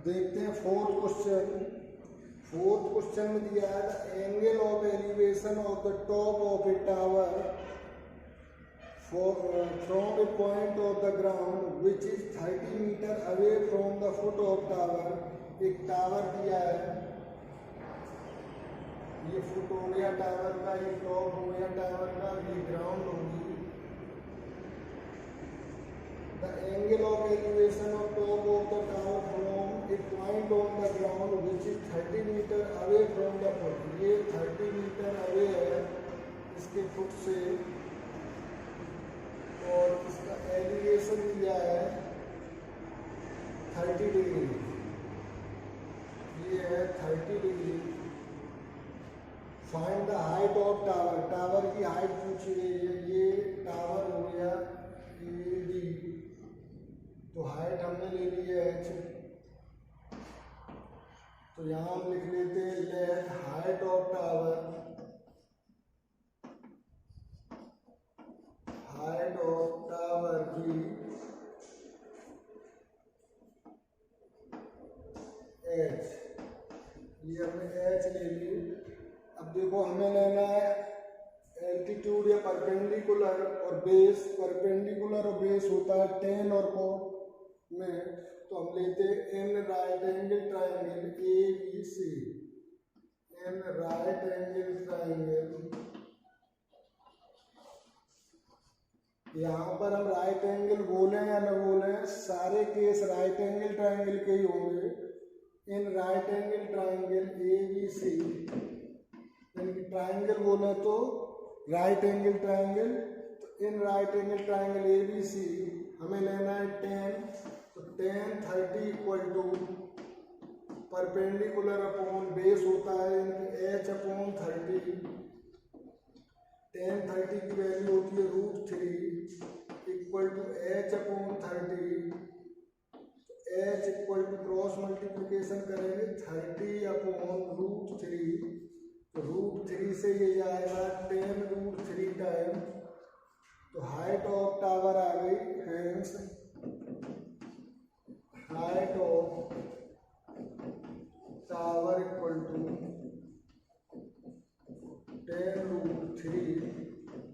देखते हैं fourth question. Fourth question में दिया है angle of elevation of the top of a tower from a point of the ground which is 30 metre away from the foot of tower. एक tower दिया है, ये foot हो गया टावर का, ये टॉप हो गया टावर का, ये ग्राउंड होगी। The angle of elevation of top of the tower from a point on the ground which is 30 meter away from the foot। ये 30 मीटर अवे है इसके फुट से, और इसका एलिवेशन दिया है 30 डिग्री। ये है 30 degree. Find the height of tower. Tower की हाइट पूछी गई है। ये टावर हो गया AD, तो हाइट हमने ले ली है h। तो यहाँ हम लिख लेते हैं let height of tower, height of tower की h। ये हमने h ले ली। अब देखो हमें लेना है एल्टीट्यूड या परपेंडिकुलर और बेस। परपेंडिकुलर और बेस होता है टेन और कोट में, तो हम लेते हैं an right angle triangle ABC। An right angle triangle, यहाँ पर हम राइट एंगल बोले या न बोले, सारे केस राइट एंगल ट्राइंगल के ही होंगे। इन राइट एंगल ट्राइंगल ABC, यानी कि ट्राइंगल बोले तो राइट एंगल ट्राइंगल, तो in right angle triangle ABC हमें लेना है 10। तो 10 30 equal to perpendicular upon base होता है यानी h अपॉन 30। 10 30 की वैल्यू होती है √3 equal to h upon 30। h equal to cross multiplication करेंगे 30 अपॉन √3, तो √3 से ये जाएगा 10 √3 टाइम। तो हाइट ऑफ टावर आ गई, hence height of tower equal to 10 √3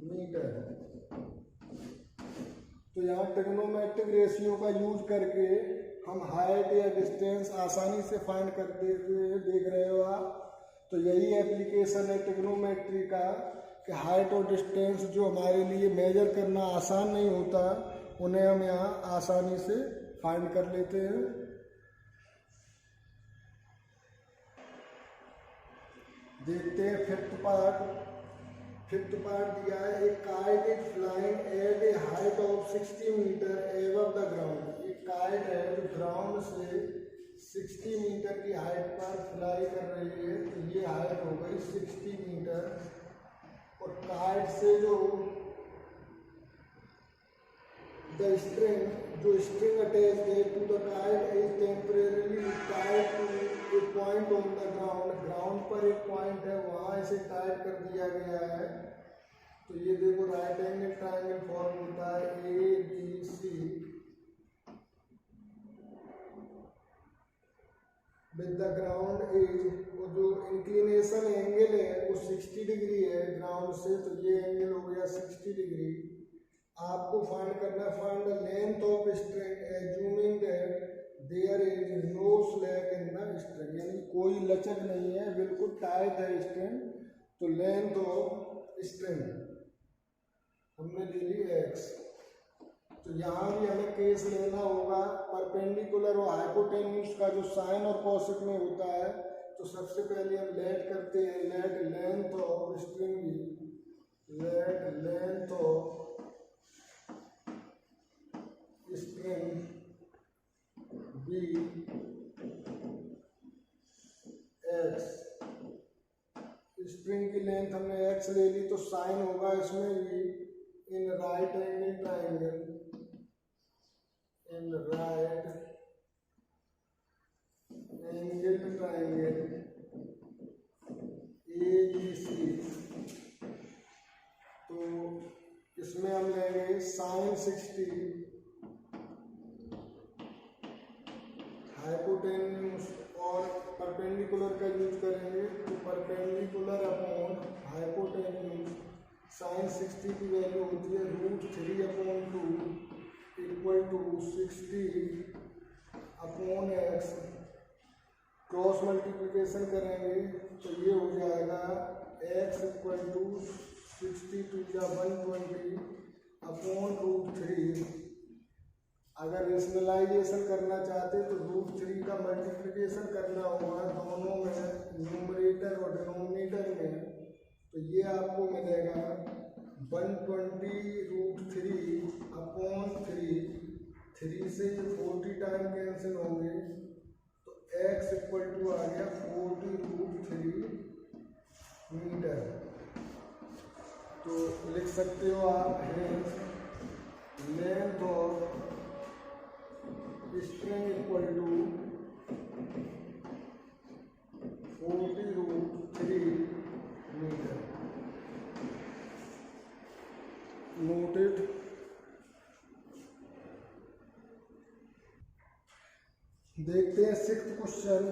metre. तो यहाँ ट्रिग्नोमेट्रिक रेशियो का यूज करके हम हाइट या डिस्टेंस आसानी से फाइंड करते हुए देख रहे हो आप। तो यही एप्लीकेशन है ट्रिग्नोमेट्री का कि हाइट और डिस्टेंस जो हमारे लिए मेजर करना आसान नहीं होता, उन्हें हम यहाँ आसानी से फाइंड कर लेते हैं। देखते हैं फिफ्थ पार्ट। फिफ्थ पार्ट दिया है एक kite is flying at a height of 60 metre above the ground. ये काइट है जो ग्राउंड से 60 मीटर की हाइट पर फ्लाई कर रही है, तो ये हाइट हो गई 60 मीटर। और काइट से जो द स्ट्रिंग, जो स्ट्रिंग अटैच है to the kite is temporarily tied to a point on the ground. Ground पर एक पॉइंट है, वहाँ इसे टाइड कर दिया गया है। तो ये देखो राइट एंगल ट्राइंगल फॉर्म होता है ABC with the ground is, और जो इंक्लिनेशन एंगल है वो 60 डिग्री है ग्राउंड से, तो ये एंगल हो गया 60 डिग्री। आपको फाइंड करना है find the length of string assuming that there is no slack in the string, यानी कोई लचक नहीं है, बिल्कुल टाइट है स्ट्रिंग। तो लेंथ ऑफ स्ट्रिंग हमने ले ली x। तो यहाँ भी हमें केस लेना होगा परपेंडिकुलर और हाइपोटेन्यूज का जो साइन और कॉसेक में होता है। तो सबसे पहले हम लेट करते हैं, लेट लेंथ ऑफ स्ट्रिंग भी, let length of string be x। String की लेंथ हमने x ले ली, तो साइन होगा इसमें भी in right angle triangle, in right angle triangle ABC। तो इसमें हम लेंगे साइन 60 हाइपोटेन्यूज और परपेंडिकुलर का यूज करेंगे तो परपेंडिकुलर अपॉन हाइपोटेन्यूज साइन 60 की वैल्यू होती है √3/2 equal to 60 upon x. Cross multiplication करेंगे तो ये हो जाएगा x इक्वल टू 60 × 120 अपॉन √3। अगर रेशनलाइजेशन करना चाहते तो √3 का मल्टीप्लिकेशन करना होगा दोनों में, न्यूमरेटर और डिनोमिनेटर में, तो ये आपको मिलेगा 120√3 अपॉन 3 से 40 टाइम कैंसिल होंगे तो x इक्वल टू आ गया 40√3 मीटर। तो लिख सकते हो आप length of string equal to 40√3 metre. Noted. देखते हैं 6th क्वेश्चन।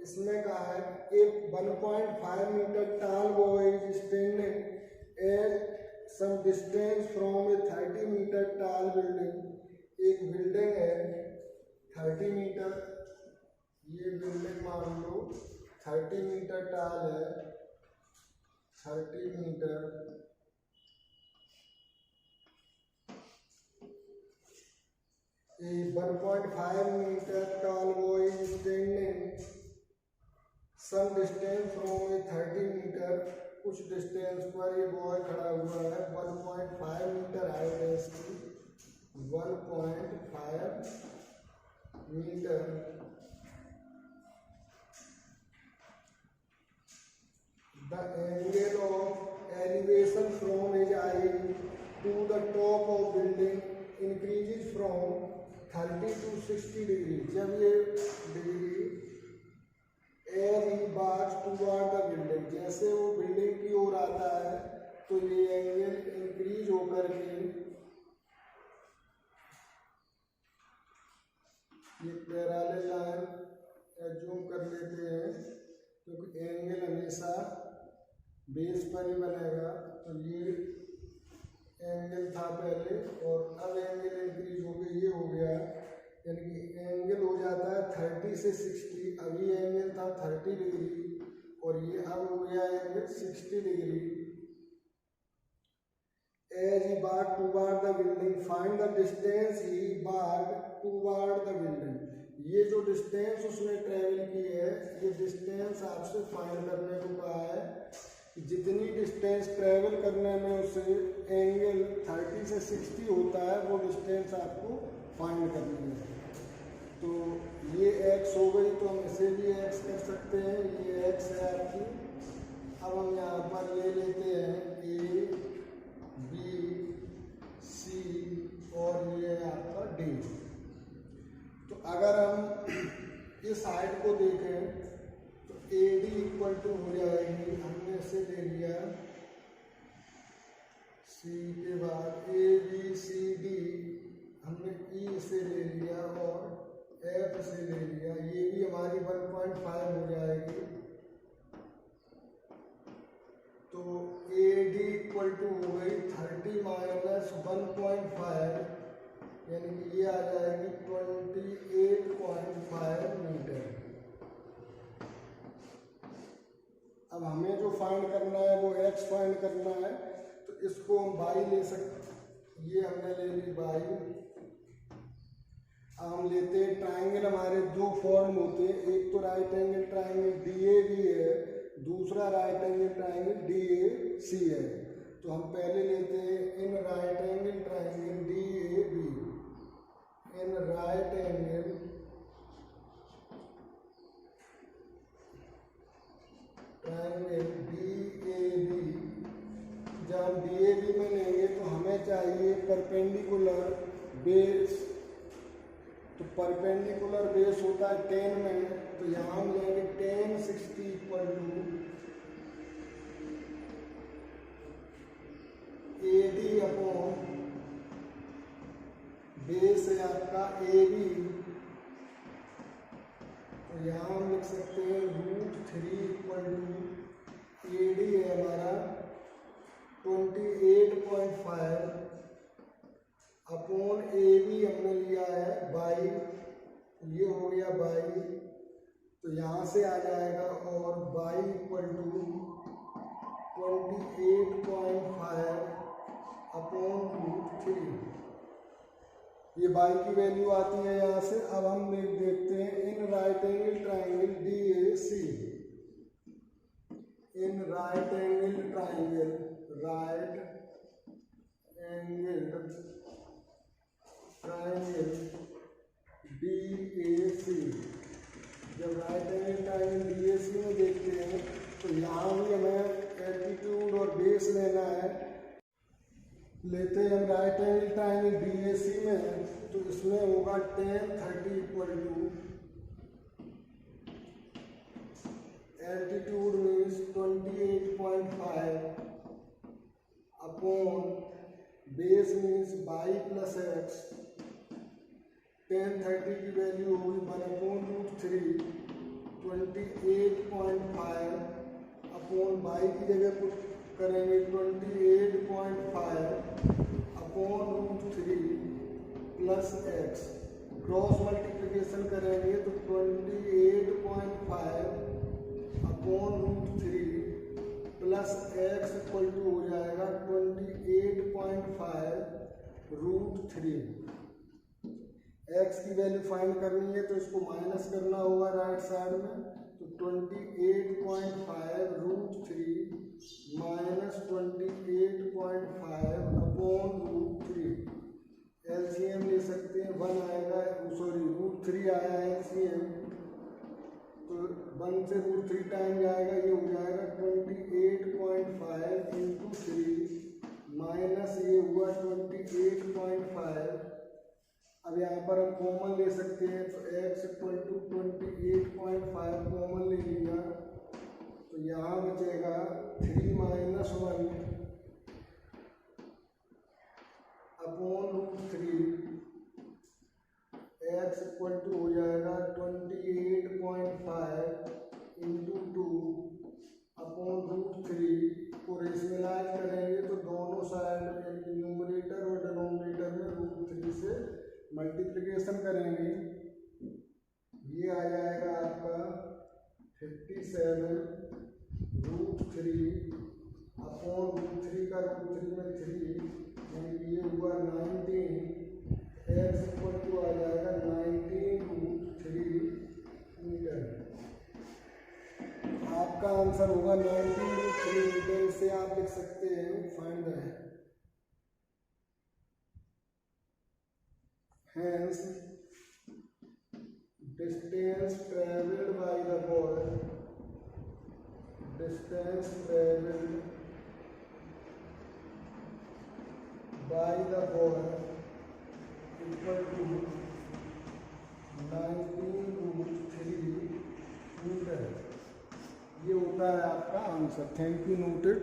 इसमें कहा है एक 1.5 metre tall boy is standing at some distance from a 30 metre tall building. एक बिल्डिंग है 30 मीटर, ये बिल्डिंग मान लो 30 मीटर टॉल है, 30 metre. A 1.5 meter tall boy is standing some distance from a 30 meter, कुछ डिस्टेंस पर ये boy खड़ा हुआ है। 1.5 मीटर हाइट है इसकी, 1.5 metre. The angle of elevation from his eye to the top of building increases from 30 to 60 degree. जब ये degree as he bars toward the building, जैसे वो बिल्डिंग की ओर आता है तो ये एंगल इंक्रीज होकर के ये पैरेलल लाइन एज्यूम कर लेते हैं क्योंकि एंगल हमेशा बेस पर ही बनेगा। तो ये एंगल था पहले और अब एंगल इंक्रीज हो गया, ये हो गया, यानी कि एंगल हो जाता है 30 से 60। अभी एंगल था 30 डिग्री और ये अब हो गया angle 60 degree. As he barred toward the building find the distance he barred toward the building. ये जो डिस्टेंस उसने ट्रेवल की है, ये डिस्टेंस आपसे फाइंड करने को कहा है। जितनी डिस्टेंस ट्रेवल करने में उसे एंगल 30 से 60 होता है, वो डिस्टेंस आपको फाइंड करनी है। तो ये x हो गई, तो हम इसे भी x कर सकते हैं, ये x है आपकी। अब हम यहाँ पर ले लेते हैं A, B, C और ये आपका D। तो अगर हम इस हाइट को देखें तो AD इक्वल टू हो जाएगी, हमने इसे ले लिया C के बाद ABCD, हमने E से ले लिया और F से ले लिया, ये भी हमारी 1.5 हो जाएगी। तो AD इक्वल टू हो गई 30 माइनस 1.5, यानी कि ये आ जाएगी 28.5 मीटर। अब हमें जो फाइंड करना है वो x फाइंड करना है, तो इसको हम y ले सकते, ये हमने ले ली y। हम लेते हैं ट्राइंगल, हमारे दो फॉर्म होते हैं, एक तो राइट एंगल ट्राइंगल DAB है, दूसरा राइट एंगल ट्राइंगल DAC है। तो हम पहले लेते हैं इन राइट एंगल ट्राइंगल DAB, इन राइट एंगल ट्राइंगल DAB। जब हम DAB में लेंगे तो हमें चाहिए परपेंडिकुलर बेस, तो परपेंडिकुलर बेस होता है 10 में, तो यहाँ हम लेंगे 10 60 equal to AD upon base है आपका AB तो यहाँ हम लिख सकते हैं √3 = AD है हमारा 28.5 अपॉन AB हमने लिया है 22, ये हो गया 22, तो यहाँ से आ जाएगा और y = 28.5 अपॉन √3, ये y की वैल्यू आती है यहाँ से। अब हम देखते हैं इन राइट एंगल ट्राइंगल DAC, इन right angle triangle, right angle triangle DAC, जब राइट एंगल ट्राइंगल DAC में देखते हैं तो यहाँ भी हमें एल्टीट्यूड और बेस लेना है। लेते हैं हम राइट एंगल ट्राइंगल DAC में, तो इसमें होगा tan 30 = altitude means 28.5 upon base means y + x, tan 30 की वैल्यू होगी 1/√3, 28.5 अपॉन y की जगह पुट करेंगे 28.5 upon √3 plus x, cross multiplication करेंगे तो 28.5 upon √3 plus x equal to हो जाएगा 28.5 √3। x की वैल्यू फाइंड करनी है तो इसको माइनस करना होगा राइट साइड में, तो 28.5 √3 माइनस 28.5 अपॉन √3, LCM ले सकते हैं, 1 आएगा, सॉरी √3 आया है LCM, तो 1 से √3 टाइम जाएगा, ये हो जाएगा 28.5 × 3 माइनस ये हुआ 28.5। अब यहाँ पर हम कॉमन ले सकते हैं, तो x = 28.5 कॉमन ले लिया, तो यहाँ बचेगा 3 - 1 अपॉन √3, x इक्वल टू हो जाएगा 28.5 × 2 अपॉन √3 को रेशनलाइज करेंगे तो दोनों साइड यानी कि न्यूमरेटर और डिनोमिनेटर में √3 से मल्टीप्लिकेशन करेंगे, ये आ जाएगा आपका 57 √3 अपॉन √3 का √3 में 3 यानी कि ये हुआ 19, x इक्वल टू आ जाएगा 19√3 मीटर। आपका आंसर होगा 19√3 मीटर। से आप लिख सकते हैं find the hence distance traveled by the boy, distance traveled by the boy equal to 19√3 metre. ये होता है आपका आंसर। Thank you, noted.